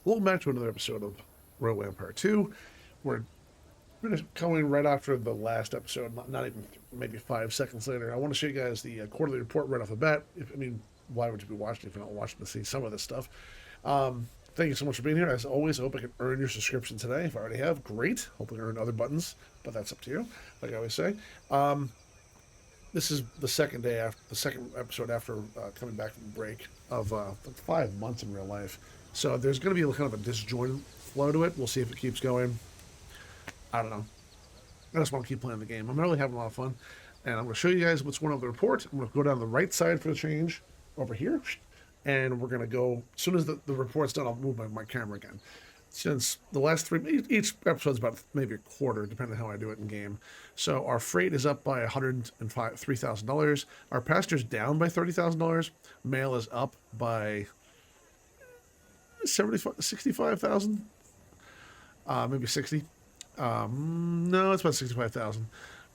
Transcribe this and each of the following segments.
Welcome back to another episode of Rogue Empire 2. We're coming right after the last episode, not even maybe 5 seconds later. I want to show you guys the quarterly report right off the bat. Why would you be watching if you're not watching to see some of this stuff? Thank you so much for being here. As always, I hope I can earn your subscription today. If I already have, great. Hopefully earn other buttons, but that's up to you, like I always say. This is the second episode after coming back from the break of 5 months in real life. So there's going to be kind of a disjointed flow to it. We'll see if it keeps going. I don't know. I just want to keep playing the game. I'm really having a lot of fun. And I'm going to show you guys what's going on with the report. I'm going to go down the right side for the change over here. And we're going to go, as soon as the report's done, I'll move my camera again. Since the last three, each episode's about maybe a quarter, depending on how I do it in game. So our freight is up by $103,000. Our passenger's down by $30,000. Mail is up by 65,000, maybe 60. No, it's about 65,000.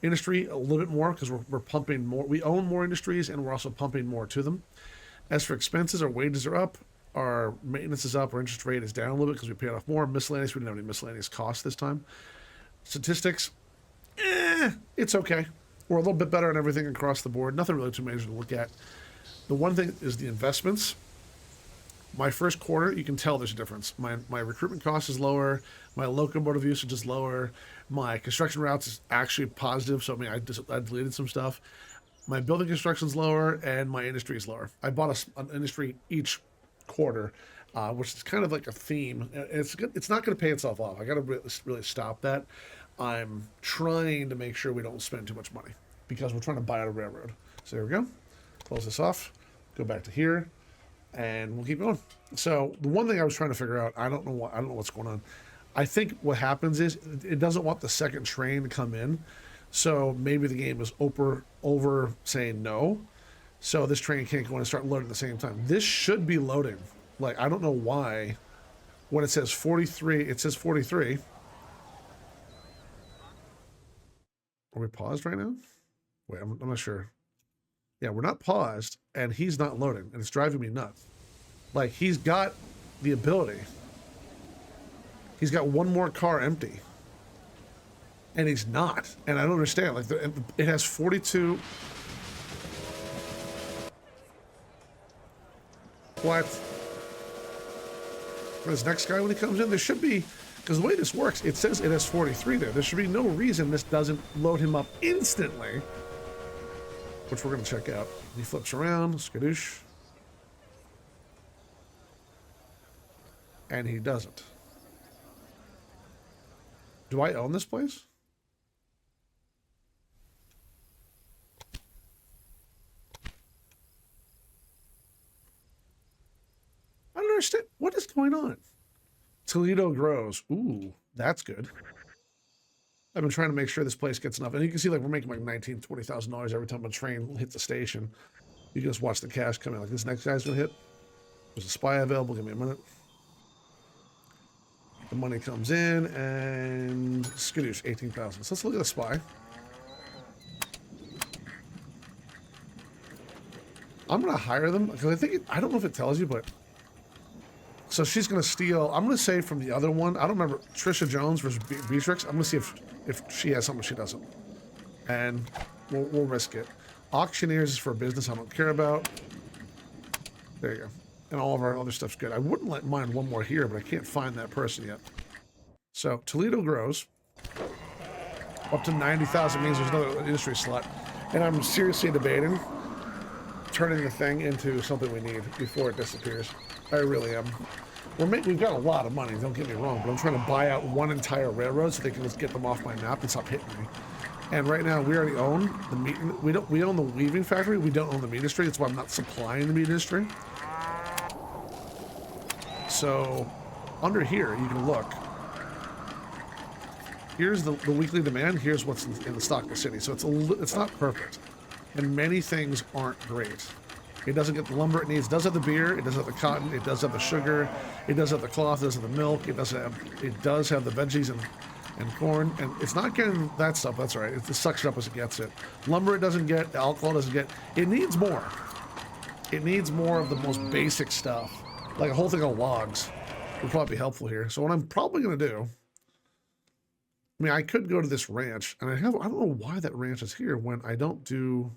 Industry a little bit more because we're pumping more. We own more industries and we're also pumping more to them. As for expenses, our wages are up, our maintenance is up, our interest rate is down a little bit because we paid off more. Miscellaneous, we didn't have any miscellaneous costs this time. Statistics, it's okay. We're a little bit better on everything across the board. Nothing really too major to look at. The one thing is the investments. My first quarter, you can tell there's a difference. My recruitment cost is lower. My locomotive usage is lower. My construction routes is actually positive. So, I deleted some stuff. My building construction is lower, and my industry is lower. I bought an industry each quarter, which is kind of like a theme. It's good. It's not going to pay itself off. I got to really stop that. I'm trying to make sure we don't spend too much money because we're trying to buy out a railroad. So there we go. Close this off. Go back to here. And we'll keep going. So the one thing I was trying to figure out, I don't know what's going on. I think what happens is it doesn't want the second train to come in. So maybe the game is over saying no. So this train can't go in and start loading at the same time. This should be loading. Like, I don't know why. When it says 43, it says 43. Are we paused right now? Wait, I'm not sure. Yeah, we're not paused, and he's not loading, and it's driving me nuts. Like, he's got the ability. He's got one more car empty. And he's not. And I don't understand. Like, it has 42... What? For this next guy, when he comes in, there should be... Because the way this works, it says it has 43 there. There should be no reason this doesn't load him up instantly. Which we're going to check out. He flips around, skadoosh. And he doesn't. Do I own this place? I don't understand. What is going on? Toledo grows. Ooh, that's good. I've been trying to make sure this place gets enough. And you can see, like, we're making like $19,000, $20,000 every time a train hits the station. You can just watch the cash come in. Like, this next guy's going to hit. There's a spy available. Give me a minute. The money comes in, and skadoosh, 18,000. So let's look at the spy. I'm going to hire them, because I don't know if it tells you, but... So she's going to steal, I'm going to say from the other one, I don't remember, Trisha Jones versus Beatrix. I'm going to see if she has something she doesn't. And we'll risk it. Auctioneers is for a business I don't care about. There you go. And all of our other stuff's good. I wouldn't mind one more here, but I can't find that person yet. So Toledo grows. Up to 90,000 means there's another industry slot. And I'm seriously debating turning the thing into something we need before it disappears. I really am. We've got a lot of money, don't get me wrong, but I'm trying to buy out one entire railroad so they can just get them off my map and stop hitting me. And right now, we already own the meat. We own the weaving factory. We don't own the meat industry. That's why I'm not supplying the meat industry. So, under here, you can look. Here's the weekly demand. Here's what's in the stock of the city. So it's not perfect, and many things aren't great. It doesn't get the lumber it needs. It does have the beer. It does have the cotton. It does have the sugar. It does have the cloth. It does have the milk. It does have the veggies and corn. And it's not getting that stuff. That's right. It sucks it up as it gets it. Lumber it doesn't get. Alcohol doesn't get. It needs more. It needs more of the most basic stuff, like a whole thing of logs. would probably be helpful here. So what I'm probably going to do, I mean, I could go to this ranch, and I don't know why that ranch is here when I don't do,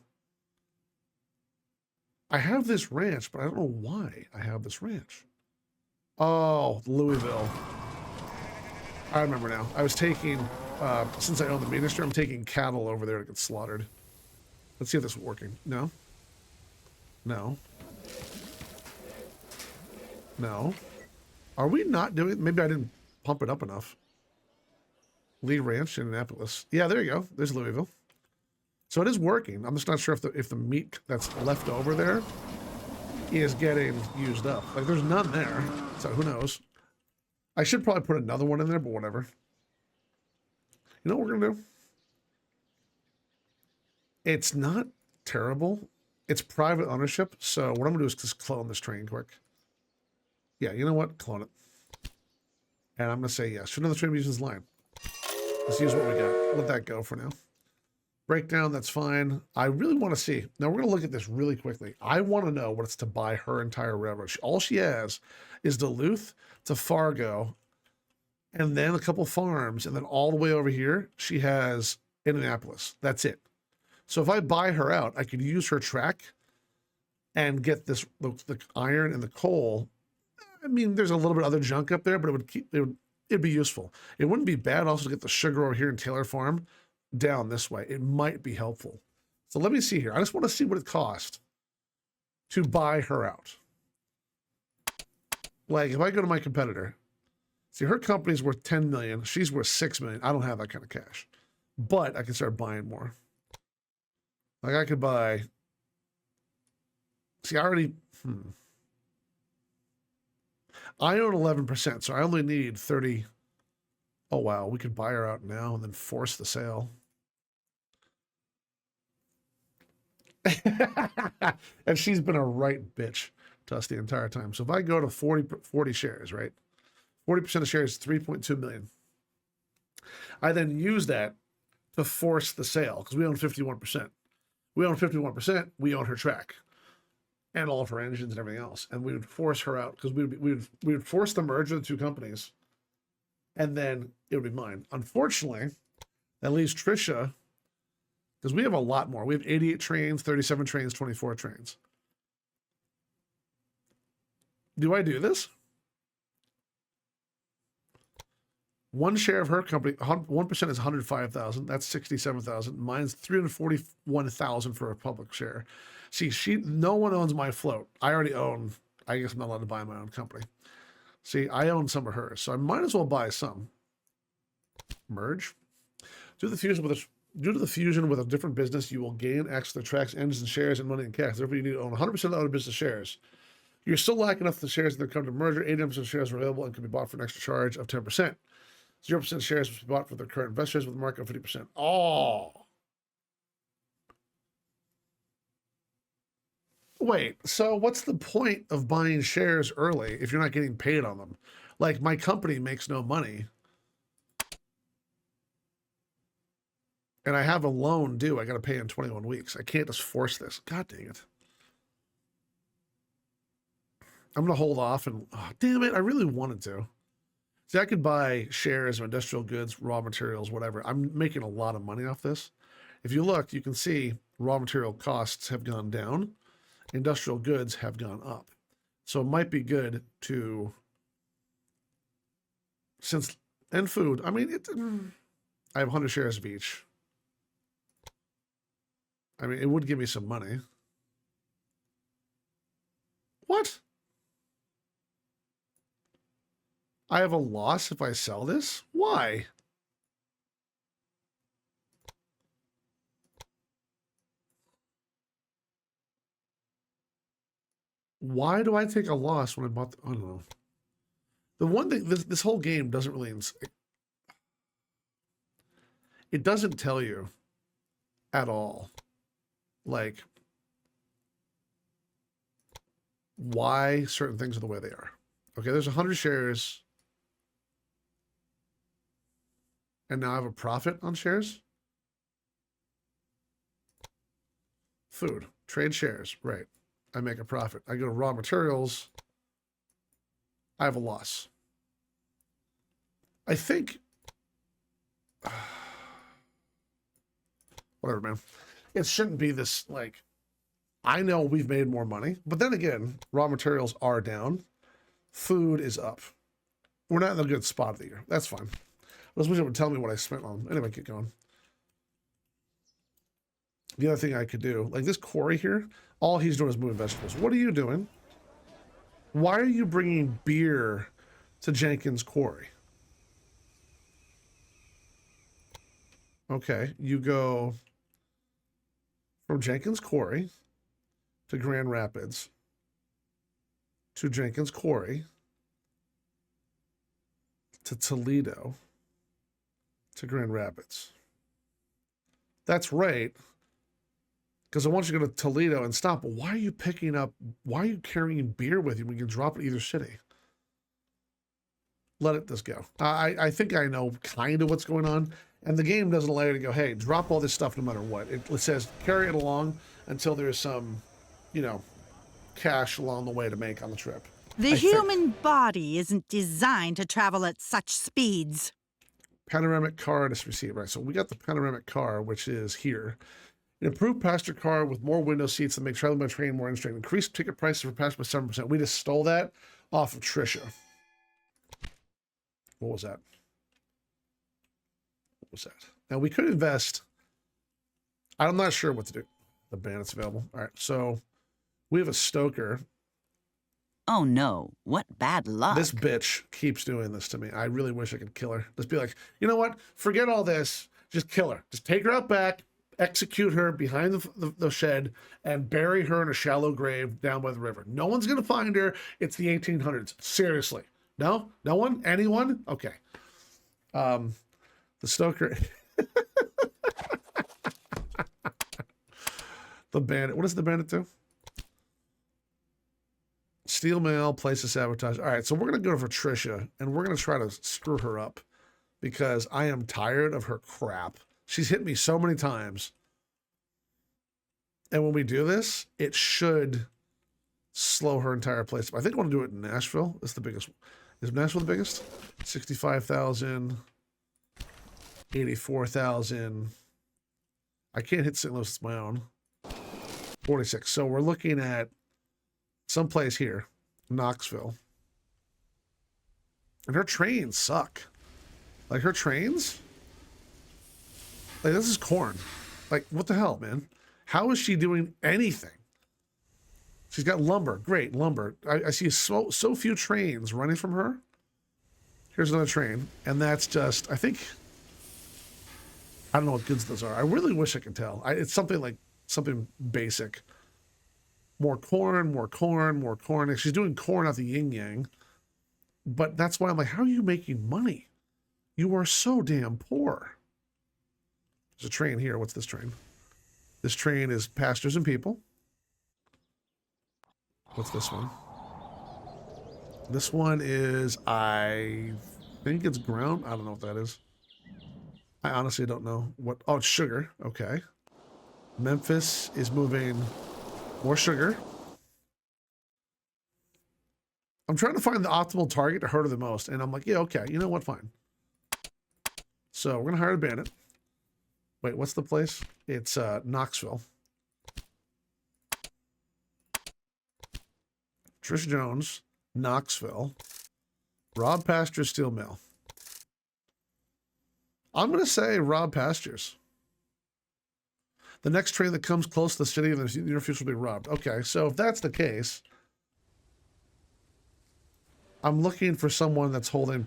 I have this ranch, but I don't know why I have this ranch. Oh, Louisville. I remember now. I was taking, since I own the ministry, I'm taking cattle over there to get slaughtered. Let's see if this is working. No. No. No. Are we not doing, maybe I didn't pump it up enough. Lee Ranch, Indianapolis. Yeah, there you go. There's Louisville. So it is working. I'm just not sure if the meat that's left over there is getting used up. Like, there's none there, so who knows? I should probably put another one in there, but whatever. You know what we're gonna do? It's not terrible. It's private ownership, so what I'm gonna do is just clone this train quick. Yeah, you know what? Clone it. And I'm gonna say yes. Should another train be using this line? Let's use what we got. Let that go for now. Breakdown, that's fine. I really want to see. Now, we're going to look at this really quickly. I want to know what it's to buy her entire railroad. All she has is Duluth to Fargo, and then a couple farms, and then all the way over here, she has Indianapolis. That's it. So if I buy her out, I could use her track and get this the iron and the coal. I mean, there's a little bit of other junk up there, but it'd be useful. It wouldn't be bad also to get the sugar over here in Taylor Farm down this way. It might be helpful. So let me see here. I just want to see what it cost to buy her out. Like, if I go to my competitor, see, her company's worth 10 million. She's worth 6 million. I don't have that kind of cash, but I can start buying more. Like, I could buy, see, I already, I own 11%, so I only need 30. Oh, wow. We could buy her out now and then force the sale. And she's been a right bitch to us the entire time. So if I go to 40 shares, right? 40% of shares is 3.2 million. I then use that to force the sale because we own 51%. We own 51%. We own her track and all of her engines and everything else. And we would force her out because we would force the merger of the two companies. And then it would be mine. Unfortunately, that leaves Trisha, because we have a lot more. We have 88 trains, 37 trains, 24 trains. Do I do this? One share of her company, 1% is 105,000. That's 67,000. Mine's 341,000 for a public share. See, no one owns my float. I already own, I guess I'm not allowed to buy my own company. See, I own some of hers, so I might as well buy some. Merge. Due to the fusion with a different business, you will gain access to the tracks, engines, and shares, and money and cash. Therefore, you need to own 100% of the other business shares. You're still lacking enough of the shares that come to merger. 80% of shares are available and can be bought for an extra charge of 10%. 0% shares must be bought for their current investors with a markup of 50%. Oh. Wait, so what's the point of buying shares early if you're not getting paid on them? Like, my company makes no money. And I have a loan due. I got to pay in 21 weeks. I can't just force this. God dang it. I'm going to hold off and, oh, damn it, I really wanted to. See, I could buy shares of industrial goods, raw materials, whatever. I'm making a lot of money off this. If you look, you can see raw material costs have gone down. Industrial goods have gone up. So it might be good to, and food, I mean, I have 100 shares of each. I mean, it would give me some money. What? I have a loss if I sell this? Why? Why do I take a loss when I bought I don't know. The one thing, this whole game doesn't really, it doesn't tell you at all, like, why certain things are the way they are. Okay, there's 100 shares. And now I have a profit on shares. Food, trade shares, right. I make a profit. I go to raw materials. I have a loss. I think, whatever, man. It shouldn't be this, like, I know we've made more money, but then again, raw materials are down. Food is up. We're not in a good spot of the year. That's fine. I just wish it would tell me what I spent on. Anyway, keep going. The other thing I could do, like this Corey here, all he's doing is moving vegetables. What are you doing? Why are you bringing beer to Jenkins Quarry? Okay, you go from Jenkins Quarry to Grand Rapids to Jenkins Quarry to Toledo to Grand Rapids. That's right. Because I want you to go to Toledo and stop. But why are you picking up? Why are you carrying beer with you when you can drop it either city? Let it just go. I think I know kind of what's going on. And the game doesn't allow you to go, hey, drop all this stuff no matter what. It says carry it along until there's some, you know, cash along the way to make on the trip. The human body isn't designed to travel at such speeds. Panoramic car is received, right? So we got the panoramic car, which is here. An improved passenger car with more window seats that make traveling by train more interesting. Increased ticket prices for passengers by 7%. We just stole that off of Trisha. What was that? What was that? Now we could invest. I'm not sure what to do. The bandit's available. All right, so we have a stoker. Oh no, what bad luck. This bitch keeps doing this to me. I really wish I could kill her. Just be like, you know what? Forget all this. Just kill her. Just take her out back, execute her behind the shed, and bury her in a shallow grave down by the river. No one's going to find her. It's the 1800s. Seriously. No? No one? Anyone? Okay. The stoker. The bandit. What does the bandit do? Steal mail, place to sabotage. All right, so we're going to go for Trisha, and we're going to try to screw her up because I am tired of her crap. She's hit me so many times. And when we do this, it should slow her entire place. I think I want to do it in Nashville. It's the biggest. Is Nashville the biggest? 65,000, 84,000. I can't hit St. Louis, it's my own. 46. So we're looking at someplace here, Knoxville. And her trains suck. Like her trains, like this is corn. Like what the hell, man? How is she doing anything? She's got lumber, great lumber. I see so few trains running from her. Here's another train, and that's just, I think, I don't know what goods those are. I really wish I could tell. It's something like something basic. More corn, more corn, more corn. And she's doing corn out the yin yang. But that's why I'm like, how are you making money? You are so damn poor. There's a train here. What's this train? This train is pastors and people. What's this one? This one is, I think it's ground. I don't know what that is. I honestly don't know what. Oh, it's sugar. Okay. Memphis is moving more sugar. I'm trying to find the optimal target to hurt her the most. And I'm like, yeah, okay. You know what? Fine. So we're going to hire a bandit. Wait, what's the place? It's Knoxville. Trish Jones, Knoxville. Rob Pastures, Steel Mill. I'm going to say Rob Pastures. The next train that comes close to the city in the near future will be robbed. Okay, so if that's the case, I'm looking for someone that's holding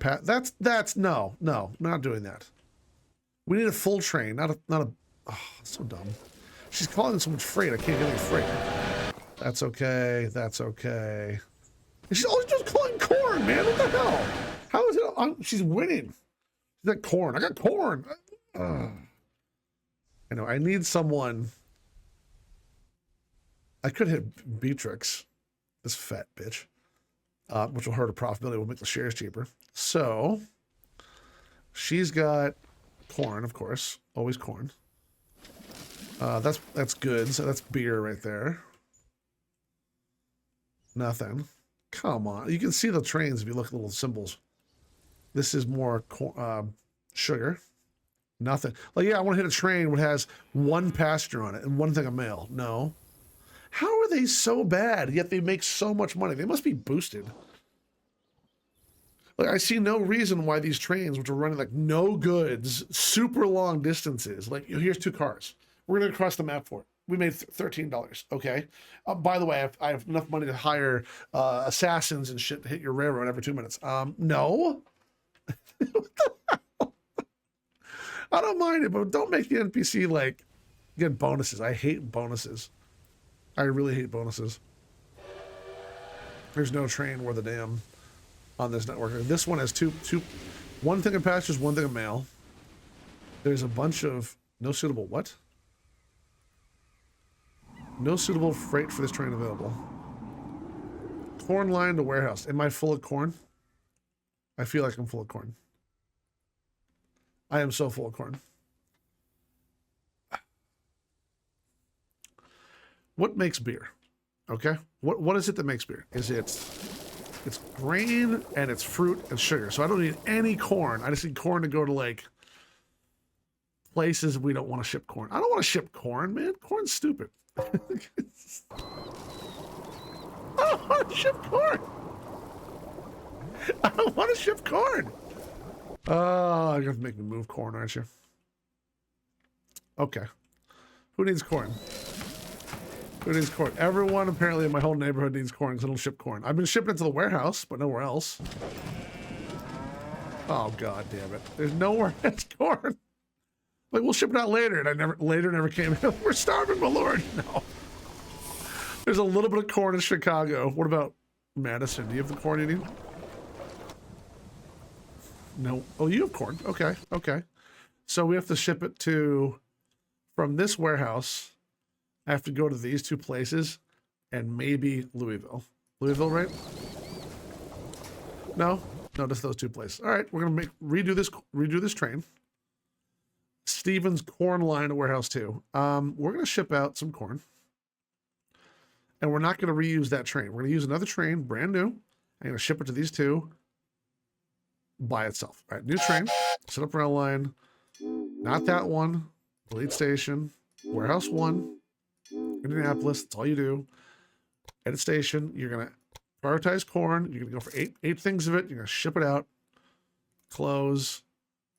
no, not doing that. We need a full train, not a, oh, so dumb. She's calling so much freight, I can't get any freight. That's okay, that's okay. And she's always just calling corn, man, what the hell? How is it, she's winning. She's like, corn, I got corn. I know, I need someone. I could hit Beatrix, this fat bitch, which will hurt her profitability, will make the shares cheaper. So, she's got corn, of course, always corn. That's good, so that's beer right there. Nothing. Come on, you can see the trains if you look at the little symbols. This is more sugar. Nothing. Like, yeah, I want to hit a train that has one passenger on it and one thing of mail. No. How are they so bad, yet they make so much money? They must be boosted. Like, I see no reason why these trains, which are running like no goods, super long distances, like, here's 2 cars. We're going to cross the map for it. We made $13. Okay. By the way, I have enough money to hire assassins and shit to hit your railroad every 2 minutes. No. I don't mind it, but don't make the NPC like get bonuses. I hate bonuses. I really hate bonuses. There's no train worth a damn on this network. This one has one thing of passengers, one thing of mail. There's a bunch of no suitable what? No suitable freight for this train available. Corn line to warehouse. Am I full of corn? I feel like I'm full of corn. I am so full of corn. What makes beer? Okay. What is it that makes beer? It's grain and it's fruit and sugar. So I don't need any corn. I just need corn to go to like places we don't want to ship corn. I don't want to ship corn, man. Corn's stupid. I don't want to ship corn. I don't want to ship corn. Oh, you're gonna make me move corn, aren't you? Okay. Who needs corn? Who needs corn? Everyone apparently in my whole neighborhood needs corn because I don't ship corn. I've been shipping it to the warehouse, but nowhere else. Oh god damn it. There's nowhere that's corn. Like, we'll ship it out later, and later never came. We're starving, my lord. No. There's a little bit of corn in Chicago. What about Madison? Do you have the corn you need? No. Oh, you have corn. Okay. Okay. So we have to ship it from this warehouse. I have to go to these 2 places and maybe Louisville. Louisville, right? No? No, just those 2 places. All right. We're going to redo this train. Stevens corn line to warehouse 2. We're going to ship out some corn. And we're not going to reuse that train. We're going to use another train, brand new. I'm going to ship it to these 2 by itself. All right, new train, set up rail line. Not that one. Delete station. Warehouse 1. Indianapolis. That's all you do. Edit station. You're going to prioritize corn. You're going to go for eight things of it. You're going to ship it out. Close.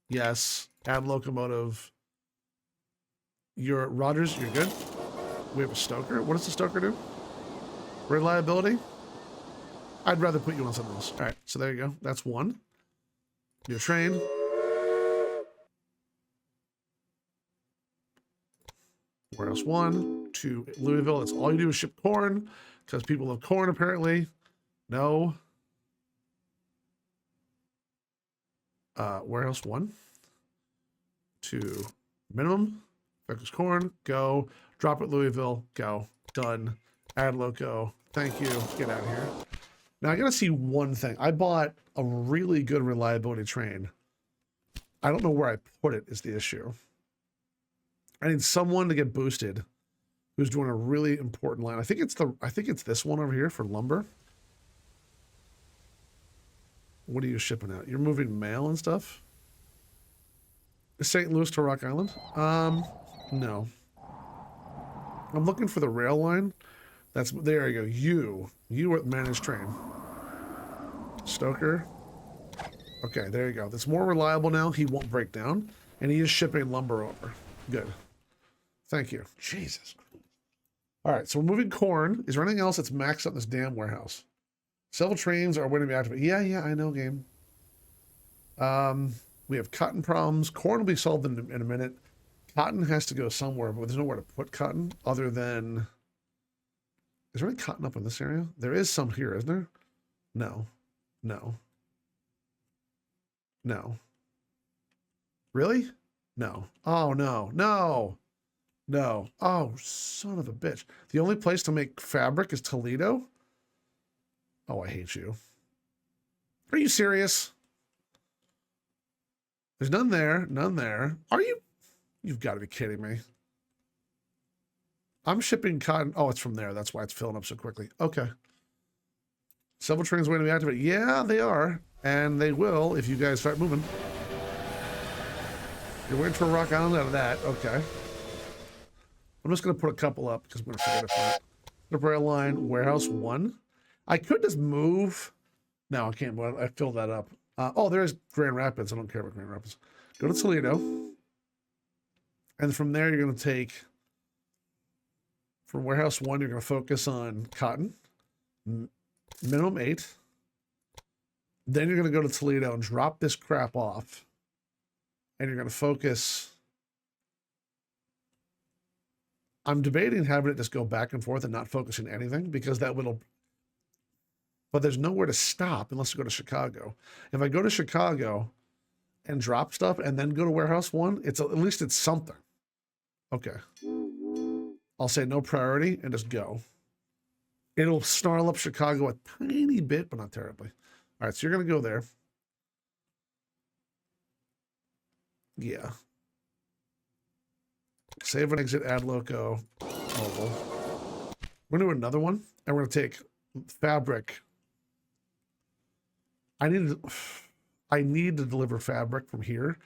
Yes. Add locomotive. You're Rogers. You're good. We have a stoker. What does the stoker do? Reliability. I'd rather put you on something else. All right. So there you go. That's 1. Your train. Warehouse 1 to Louisville. That's all you do is ship corn because people love corn apparently. No. Warehouse 1 to minimum. Focus corn. Go. Drop at Louisville. Go. Done. Add loco. Thank you. Get out of here. Now I gotta see one thing. I bought a really good reliability train. I don't know where I put it is the issue. I need someone to get boosted who's doing a really important line. I think it's this one over here for lumber. What are you shipping out? You're moving mail and stuff? St. Louis to Rock Island? No. I'm looking for the rail line. There you go. You are managed train. Stoker. Okay, there you go. That's more reliable now. He won't break down. And he is shipping lumber over. Good. Thank you. Jesus. All right, so we're moving corn. Is there anything else that's maxed up in this damn warehouse? Several trains are waiting to be activated. Yeah, I know, game. We have cotton problems. Corn will be solved in a minute. Cotton has to go somewhere, but there's nowhere to put cotton other than... Is there any cotton up in this area? There is some here, isn't there? No. Really? No. Oh, no. Oh, son of a bitch. The only place to make fabric is Toledo? Oh, I hate you. Are you serious? There's none there. Are you? You've got to be kidding me. I'm shipping cotton. Oh, it's from there. That's why it's filling up so quickly. Okay. Several trains waiting to be activated. Yeah, they are. And they will if you guys start moving. You're waiting for a Rock Island out of that. Okay. I'm just going to put a couple up because I'm going to forget it. Temporary line, warehouse 1. I could just move. No, I can't. I filled that up. Oh, there's Grand Rapids. I don't care about Grand Rapids. Go to Toledo. And from there, you're going to take, for warehouse 1, you're going to focus on cotton. Minimum 8. Then you're going to go to Toledo and drop this crap off. And you're going to focus. I'm debating having it just go back and forth and not focusing anything because that will. But there's nowhere to stop unless you go to Chicago. If I go to Chicago and drop stuff and then go to warehouse 1, it's at least it's something. Okay. I'll say no priority and just go. It'll snarl up Chicago a tiny bit, but not terribly. All right, so you're going to go there. Yeah. Save and exit, add loco, mobile. We're going to do another one, and we're going to take fabric. I need to deliver fabric from here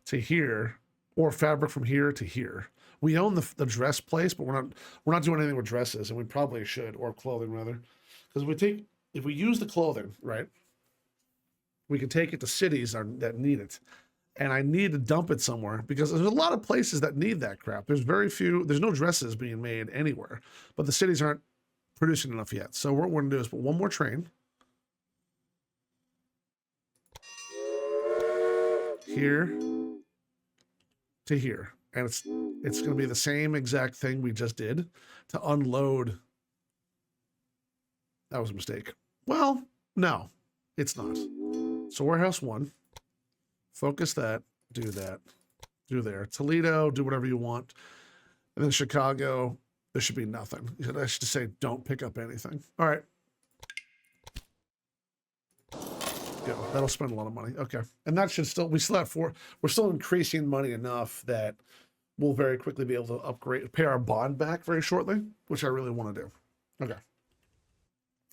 to here, or fabric from here to here. We own the dress place, but we're not doing anything with dresses, and we probably should, or clothing rather, because if we use the clothing, right, we can take it to cities that need it. And I need to dump it somewhere because there's a lot of places that need that crap. There's no dresses being made anywhere, but the cities aren't producing enough yet. So what we're going to do is put one more train here to here. And it's going to be the same exact thing we just did to unload. That was a mistake. Well, no, it's not. So warehouse 1. Focus that, do there. Toledo, do whatever you want. And then Chicago, there should be nothing. I should say, don't pick up anything. All right. Go. That'll spend a lot of money. Okay. And that should still, we're still increasing money enough that we'll very quickly be able to pay our bond back very shortly, which I really want to do. Okay.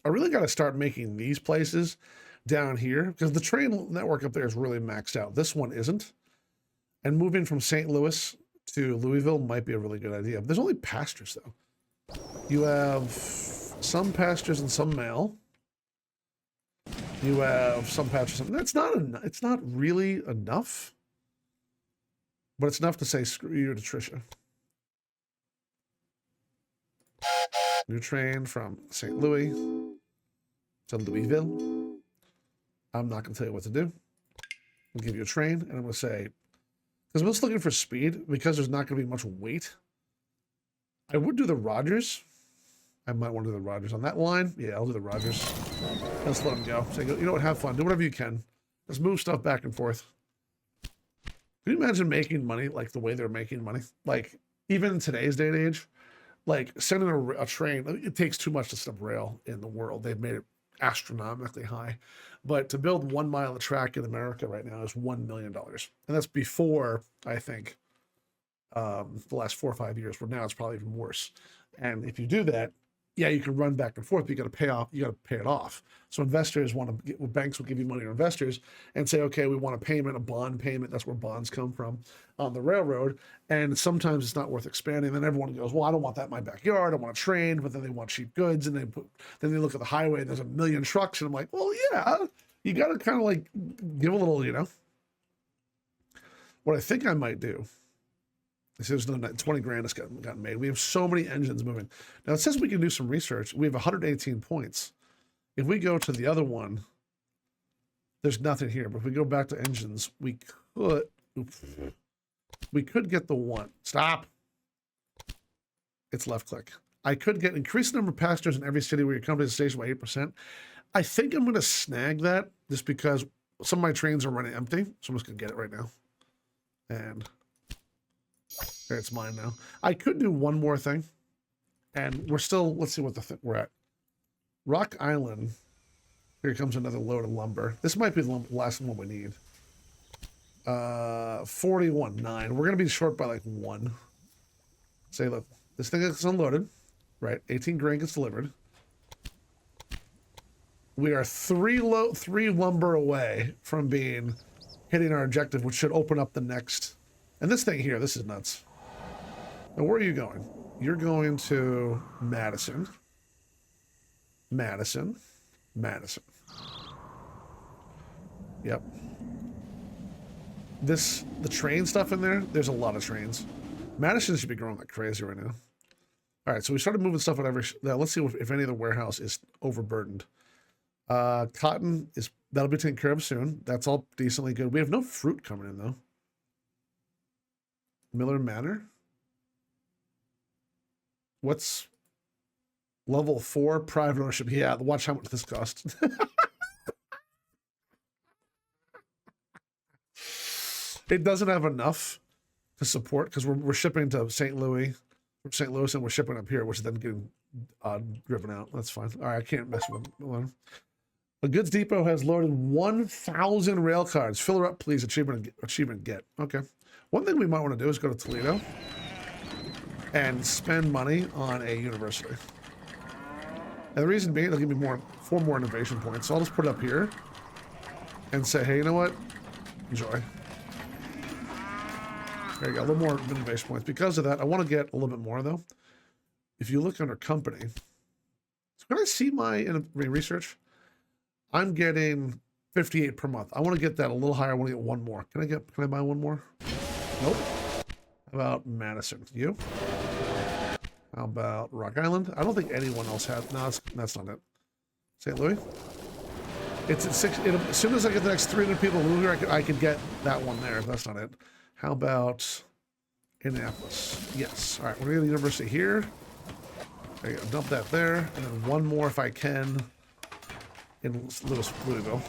I really got to start making these places down here because the train network up there is really maxed out. This one isn't. And moving from St. Louis to Louisville might be a really good idea. There's only pastures though. You have some pastures and some mail. You have some pastures. That's not enough. It's not really enough. But it's enough to say screw you to Tricia. New train from St. Louis to Louisville. I'm not going to tell you what to do. I'll give you a train, and I'm going to say, because I'm just looking for speed, because there's not going to be much weight. I would do the Rogers. I might want to do the Rogers on that line. Yeah, I'll do the Rogers. Let's let them go. So you know what? Have fun. Do whatever you can. Just move stuff back and forth. Can you imagine making money like the way they're making money? Like, even in today's day and age, like sending a train, it takes too much to set up rail in the world. They've made it astronomically high. But to build 1 mile of track in America right now is $1 million. And that's before, I think, the last 4 or 5 years, where now it's probably even worse. And if you do that, yeah, you can run back and forth, but you got to pay it off. So investors banks will give you money to investors and say, okay, we want a bond payment. That's where bonds come from on the railroad. And sometimes it's not worth expanding. Then everyone goes, well, I don't want that in my backyard. I want a train, but then they want cheap goods. And then they look at the highway and there's 1 million trucks. And I'm like, well, yeah, you got to kind of like give a little, What I think I might do, there's 20 grand that's gotten made. We have so many engines moving. Now, it says we can do some research. We have 118 points. If we go to the other one, there's nothing here. But if we go back to engines, we could get the one. Stop. It's left click. I could increase the number of passengers in every city where your company is stationed by 8%. I think I'm going to snag that just because some of my trains are running empty. So I'm just going to get it right now. And there, it's mine now. I could do one more thing. And we're still, let's see what we're at. Rock Island. Here comes another load of lumber. This might be the last one we need. 41.9. We're going to be short by like 1. Say, look, this thing gets unloaded, right? 18 grain gets delivered. We are three lumber away from hitting our objective, which should open up the next. And this thing here, this is nuts. Now, where are you going? You're going to Madison. Madison. Madison. Yep. The train stuff in there, there's a lot of trains. Madison should be growing like crazy right now. All right, so we started moving stuff on every. Let's see if any of the warehouse is overburdened. Cotton that'll be taken care of soon. That's all decently good. We have no fruit coming in though. Miller Manor. What's level 4 private ownership? Yeah, watch how much this costs. It doesn't have enough to support because we're shipping to St. Louis, from St. Louis, and we're shipping up here, which is then getting driven out. That's fine. All right, I can't mess with them. The goods depot has loaded 1,000 rail cars. Fill her up, please. Achievement get. Okay. One thing we might want to do is go to Toledo and spend money on a university. And the reason being, they'll give me 4 more innovation points. So I'll just put it up here and say, hey, you know what? Enjoy. There you go, a little more innovation points. Because of that, I want to get a little bit more, though. If you look under company, so can I see my research? I'm getting 58 per month. I want to get that a little higher. I want to get 1 more. Can I buy 1 more? Nope. How about Madison? You? How about Rock Island? I don't think anyone else has. No, that's not it. St. Louis? It's at 6. As soon as I get the next 300 people moving here, I could get that one there. That's not it. How about Indianapolis? Yes. All right, we're going to get the university here. There you go. Dump that there. And then 1 more if I can in Louisville.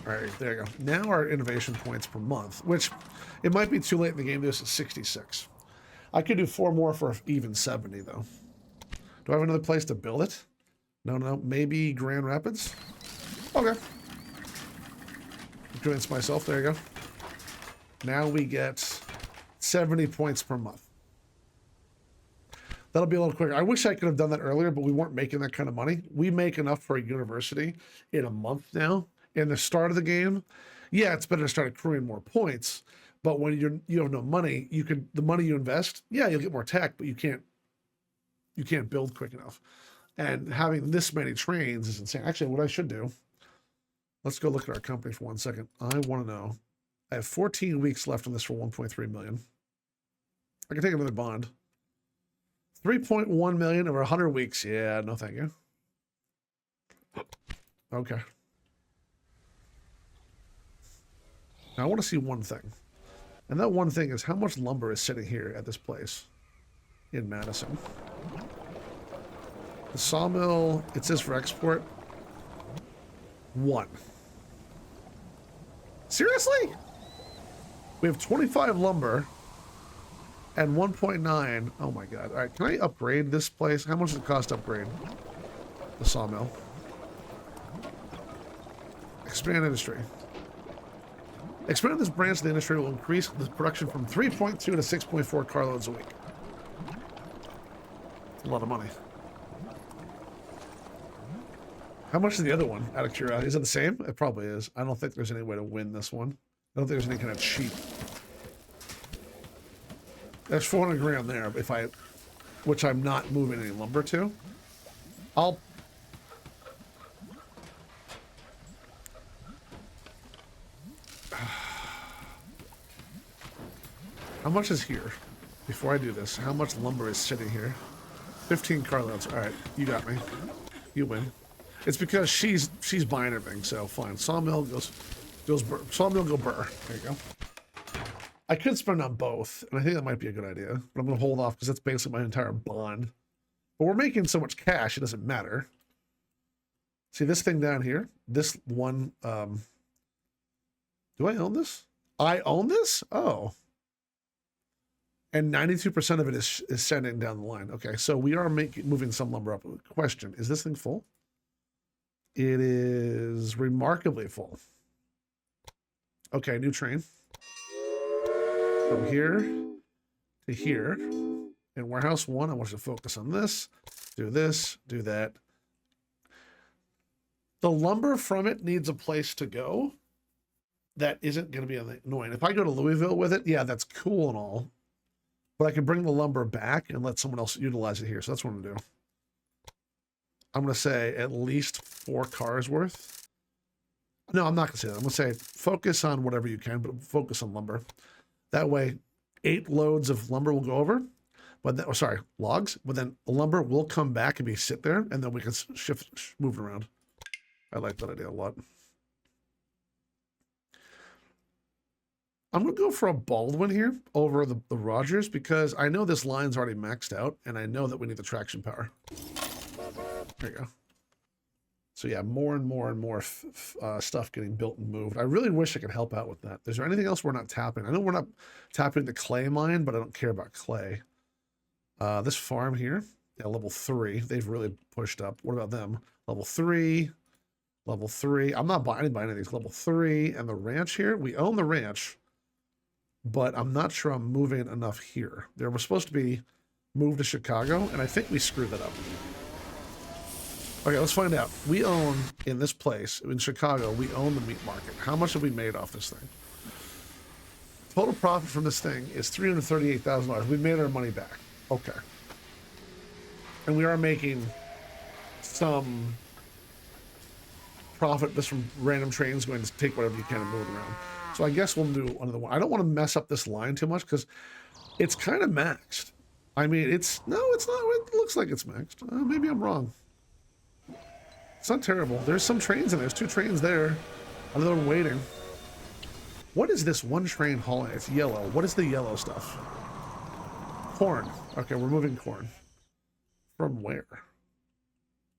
All right, there you go. Now our innovation points per month, which it might be too late in the game. This is 66. I could do 4 more for even 70, though. Do I have another place to build it? No. Maybe Grand Rapids? Okay. Convince myself. There you go. Now we get 70 points per month. That'll be a little quicker. I wish I could have done that earlier, but we weren't making that kind of money. We make enough for a university in a month now. In the start of the game, yeah, it's better to start accruing more points. But when you have no money, the money you invest, yeah, you'll get more tech, but you can't build quick enough. And having this many trains is insane. Actually, what I should do. Let's go look at our company for 1 second. I want to know. I have 14 weeks left on this for 1.3 million. I can take another bond. 3.1 million over 100 weeks. Yeah, no thank you. Okay. Now I want to see one thing. And that one thing is how much lumber is sitting here at this place in Madison. The sawmill, it says for export. 1. Seriously? We have 25 lumber and 1.9. Oh my god. All right, can I upgrade this place? How much does it cost to upgrade the sawmill? Expand industry. Expanding this branch of the industry will increase the production from 3.2 to 6.4 carloads a week. A lot of money. How much is the other one, out of curiosity? Is it the same? It probably is. I don't think there's any way to win this one. I don't think there's any kind of cheat. There's 400 grand there, which I'm not moving any lumber to. How much is here? Before I do this, how much lumber is sitting here? 15 carloads. All right, you got me. You win. It's because she's buying everything, so fine. Sawmill goes burr. Sawmill go burr. There you go. I could spend on both, and I think that might be a good idea, but I'm going to hold off because that's basically my entire bond. But we're making so much cash, it doesn't matter. See this thing down here? This one, do I own this? I own this? Oh. And 92% of it is sending down the line. Okay, so we are moving some lumber up. Question, is this thing full? It is remarkably full. Okay, new train. From here to here. In warehouse 1, I want you to focus on this, do that. The lumber from it needs a place to go that isn't going to be annoying. If I go to Louisville with it, yeah, that's cool and all, but I can bring the lumber back and let someone else utilize it here. So that's what I'm going to do. I'm going to say at least 4 cars worth. No, I'm not going to say that. I'm going to say focus on whatever you can, but focus on lumber. That way, 8 loads of lumber will go over, but then, sorry, logs, but then the lumber will come back and sit there, and then we can move it around. I like that idea a lot. I'm going to go for a Baldwin here over the Rogers because I know this line's already maxed out, and I know that we need the traction power. There you go. So yeah, more and more and more stuff getting built and moved. I really wish I could help out with that. Is there anything else we're not tapping? I know we're not tapping the clay mine, but I don't care about clay. This farm here, yeah, level 3. They've really pushed up. What about them? Level 3, level 3. I'm not buying any of these. Level 3 and the ranch here. We own the ranch, but I'm not sure I'm moving enough here. They were supposed to be moved to Chicago, and I think we screwed that up. Okay, let's find out. We own, in this place, in Chicago, we own the meat market. How much have we made off this thing? Total profit from this thing is $338,000. We made our money back. Okay. And we are making some profit just from random trains going to take whatever you can and move it around. So I guess we'll do another one. I don't want to mess up this line too much because it's kind of maxed. I mean, it's not. It looks like it's maxed. Maybe I'm wrong. It's not terrible. There's some trains in there. There's 2 trains there. Another one waiting. What is this one train hauling? It's yellow. What is the yellow stuff? Corn. Okay, we're moving corn. From where?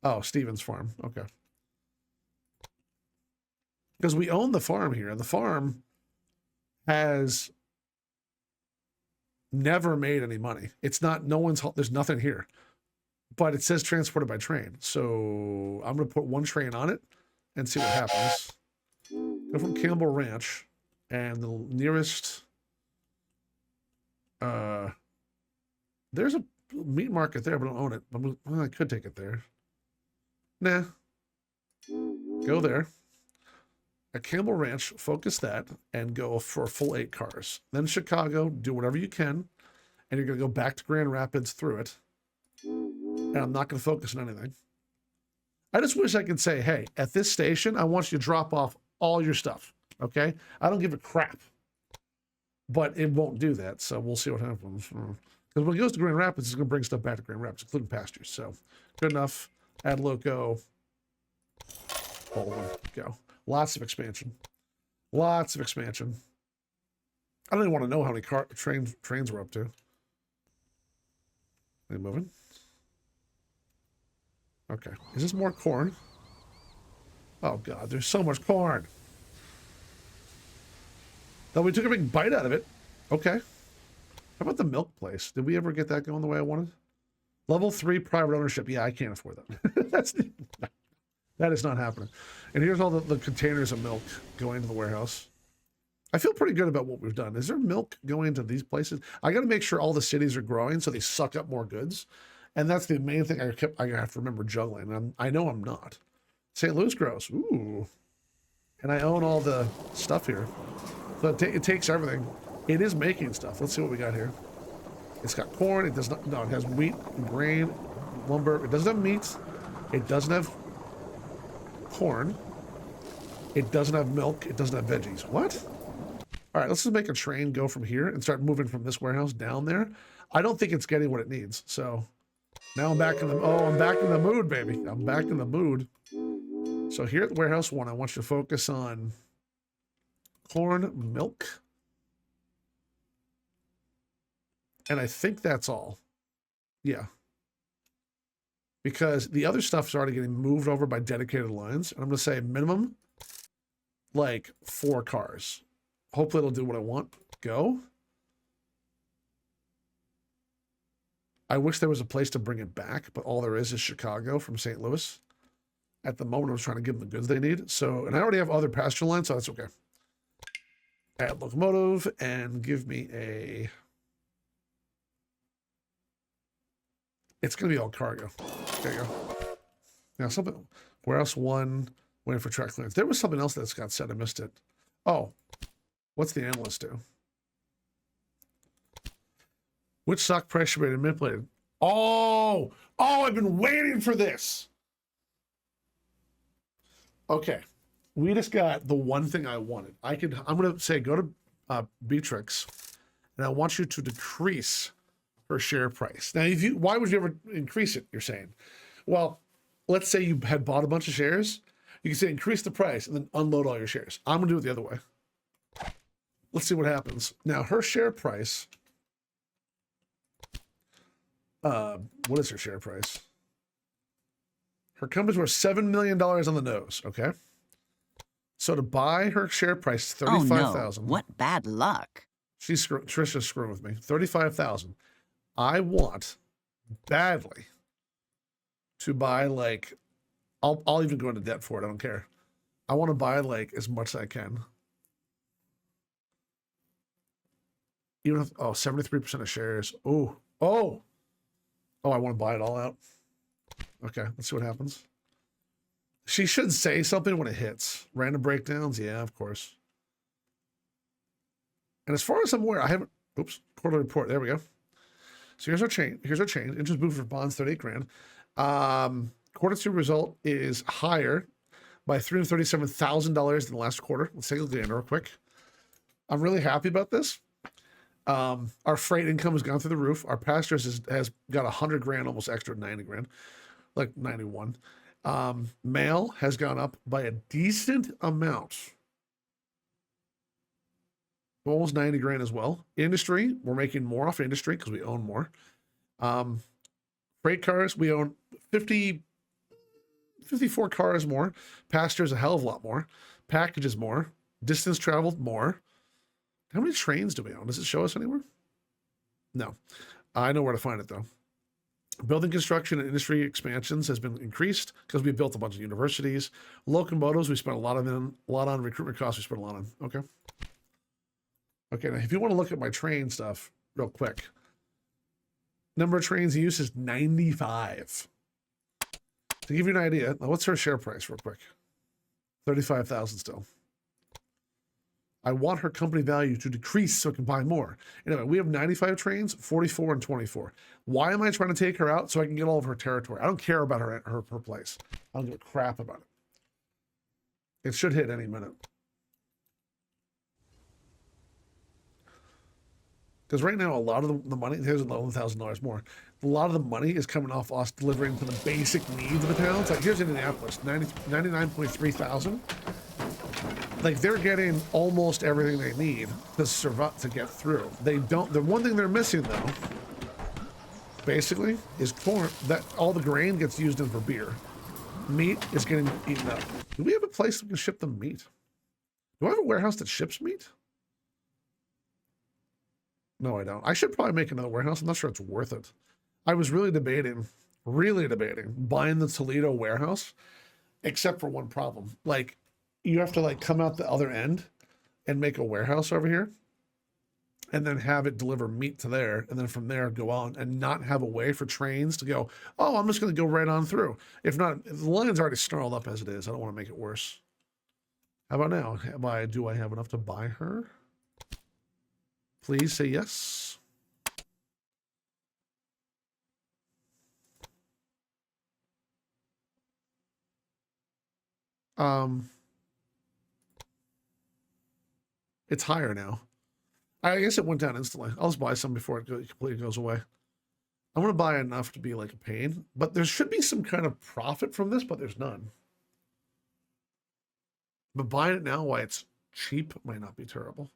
Oh, Stevens Farm. Okay. Because we own the farm here. The farm has never made any money. It's not, there's nothing here. But it says transported by train. So I'm going to put 1 train on it and see what happens. Go from Campbell Ranch. And the nearest... there's a meat market there, but I don't own it. Well, I could take it there. Nah. Go there. At Campbell Ranch, focus that, and go for a full 8 cars. Then Chicago, do whatever you can. And you're going to go back to Grand Rapids through it. And I'm not going to focus on anything. I just wish I could say, hey, at this station, I want you to drop off all your stuff. Okay? I don't give a crap. But it won't do that, so we'll see what happens. Because when it goes to Grand Rapids, it's going to bring stuff back to Grand Rapids, including pastures. So, good enough. Add loco. Baldwin. Go. Lots of expansion. Lots of expansion. I don't even want to know how many trains we're up to. Are they moving? Okay. Is this more corn? Oh, God. There's so much corn. Though we took a big bite out of it. Okay. How about the milk place? Did we ever get that going the way I wanted? Level 3 private ownership. Yeah, I can't afford that. That is not happening. And here's all the containers of milk going to the warehouse. I feel pretty good about what we've done. Is there milk going to these places? I got to make sure all the cities are growing so they suck up more goods. And that's the main thing I have to remember juggling. And I know I'm not. St. Louis grows. Ooh. And I own all the stuff here. So it takes everything. It is making stuff. Let's see what we got here. It's got corn. It does not. No, it has wheat, grain, lumber. It doesn't have meat. It doesn't have corn. It doesn't have milk. It doesn't have veggies. What? All right, let's just make a train go from here and start moving from this warehouse down there. I don't think it's getting what it needs. So now I'm back in the mood, baby. I'm back in the mood. So here at warehouse 1, I want you to focus on corn, milk. And I think that's all. Yeah. Because the other stuff is already getting moved over by dedicated lines. And I'm going to say minimum, like 4 cars. Hopefully it'll do what I want. Go. I wish there was a place to bring it back, but all there is Chicago from St. Louis. At the moment, I was trying to give them the goods they need. So, and I already have other pasture lines, so that's okay. Add locomotive and give me a... It's going to be all cargo. There you go. Now, something, warehouse 1, waiting for track clearance. There was something else that's got said. I missed it. Oh, what's the analyst do? Which stock price should be manipulated? Oh, I've been waiting for this. Okay. We just got the one thing I wanted. I'm going to say, go to Beatrix, and I want you to decrease her share price. Now, why would you ever increase it, you're saying? Well, let's say you had bought a bunch of shares. You can say increase the price and then unload all your shares. I'm going to do it the other way. Let's see what happens. Now, her share price, what is her share price? Her company's worth $7 million on the nose, okay? So to buy her share price, $35,000. Oh, no. What bad luck. Trisha's screwing with me. $35,000. I want badly to buy like, I'll even go into debt for it. I don't care. I want to buy like as much as I can. Even if, 73% of shares. I want to buy it all out. Okay, let's see what happens. She should say something when it hits. Random breakdowns, yeah, of course. And as far as I'm aware, I haven't, quarterly report, there we go. So here's our change. Interest moved for bonds, 38 grand. Quarter 2 result is higher by $337,000 in the last quarter. Let's take a look at it real quick. I'm really happy about this. Our freight income has gone through the roof. Our pastures has got 100 grand, almost extra 90 grand, like 91. Mail has gone up by a decent amount. Almost 90 grand as well. Industry, we're making more off industry because we own more. Freight cars, we own 54 cars more. Pastures, a hell of a lot more. Packages more. Distance traveled more. How many trains do we own? Does it show us anywhere? No. I know where to find it though. Building construction and industry expansions has been increased because we built a bunch of universities. Locomotives, we spent a lot on recruitment costs. We spent a lot on. Okay. Okay. Now, if you want to look at my train stuff real quick, number of trains in use is 95. To give you an idea, now what's her share price real quick? 35,000 still. I want her company value to decrease so I can buy more. Anyway, we have 95 trains, 44 and 24. Why am I trying to take her out? So I can get all of her territory. I don't care about her place. I don't give a crap about it. It should hit any minute. Because right now, a lot of the money, here's $11,000 more. A lot of the money is coming off us delivering to the basic needs of the towns. Like here's Indianapolis, 99.3 thousand. Like they're getting almost everything they need to survive, to get through. They don't, the one thing they're missing though, basically, is corn. That all the grain gets used in for beer. Meat is getting eaten up. Do we have a place that can ship them meat? Do I have a warehouse that ships meat? No, I don't. I should probably make another warehouse. I'm not sure it's worth it. I was really debating buying the Toledo warehouse, except for one problem. Like, you have to like come out the other end and make a warehouse over here and then have it deliver meat to there. And then from there go on and not have a way for trains to go, oh, I'm just going to go right on through. If not, the line's already snarled up as it is. I don't want to make it worse. How about now? Do I have enough to buy her? Please say yes. It's higher now. I guess it went down instantly. I'll just buy some before it completely goes away. I want to buy enough to be like a pain, but there should be some kind of profit from this, but there's none. But buying it now while it's cheap might not be terrible.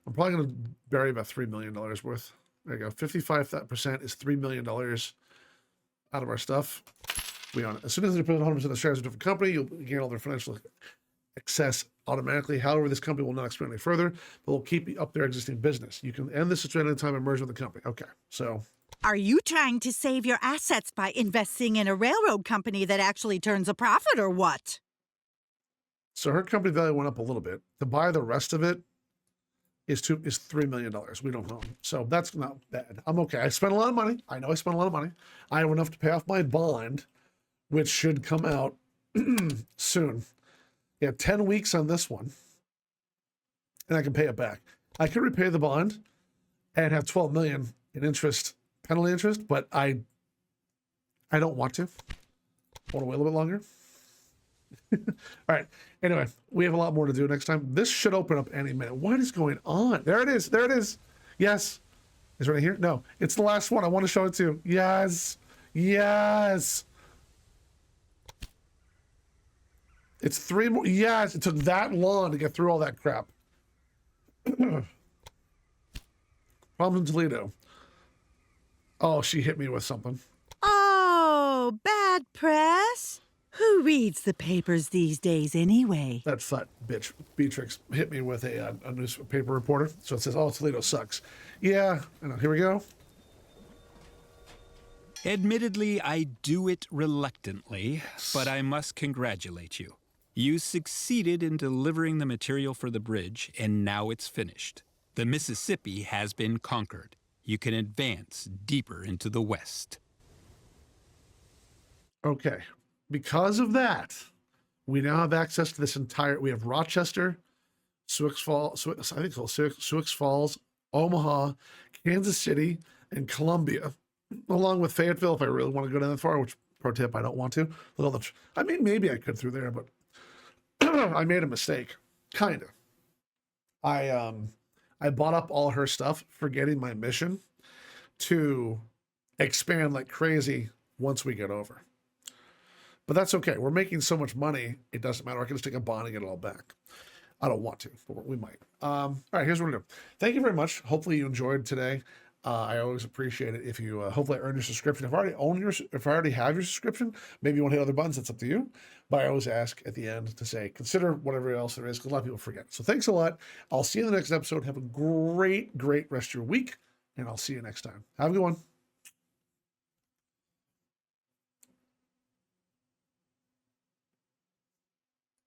I'm probably going to bury about $3 million worth. There you go. 55% is $3 million out of our stuff. We own it. As soon as they put 100% of the shares of a different company, you'll gain all their financial access automatically. However, this company will not expand any further, but will keep up their existing business. You can end this at any time and merge with the company. Okay, so. Are you trying to save your assets by investing in a railroad company that actually turns a profit or what? So her company value went up a little bit. To buy the rest of it, is $3 million. We don't own. So that's not bad. I'm okay. I spent a lot of money. I know I spent a lot of money. I have enough to pay off my bond, which should come out soon. Yeah, 10 weeks on this one, and I can pay it back. I could repay the bond and have 12 million in interest, penalty interest, but I don't want to. I want to wait a little bit longer. All right. Anyway, we have a lot more to do next time. This should open up any minute. What is going on? There it is. There it is. Yes. Is it right here? No, it's the last one. I want to show it to you. Yes. Yes. It's 3 more. Yes. It took that long to get through all that crap. Problem in Toledo. Oh, she hit me with something. Oh, bad press? Who reads the papers these days anyway? That fat bitch, Beatrix, hit me with a newspaper reporter. So it says, oh, Toledo sucks. Yeah, I know. Here we go. Admittedly, I do it reluctantly, but I must congratulate you. You succeeded in delivering the material for the bridge, and now it's finished. The Mississippi has been conquered. You can advance deeper into the west. Okay. Because of that, we now have access to this entire, we have Rochester, Sioux Falls, Omaha, Kansas City, and Columbia, along with Fayetteville if I really want to go down that far, which, pro tip, I don't want to. I mean, maybe I could through there, but I made a mistake. Kind of. I bought up all her stuff, forgetting my mission to expand like crazy once we get over. But that's okay. We're making so much money, it doesn't matter. I can just take a bond and get it all back. I don't want to, but we might. All right, here's what we're doing. Thank you very much. Hopefully you enjoyed today. I always appreciate it if you, hopefully I earned your subscription. If I already have your subscription, maybe you want to hit other buttons, that's up to you. But I always ask at the end to say, consider whatever else there is, because a lot of people forget. So thanks a lot. I'll see you in the next episode. Have a great, great rest of your week, and I'll see you next time. Have a good one.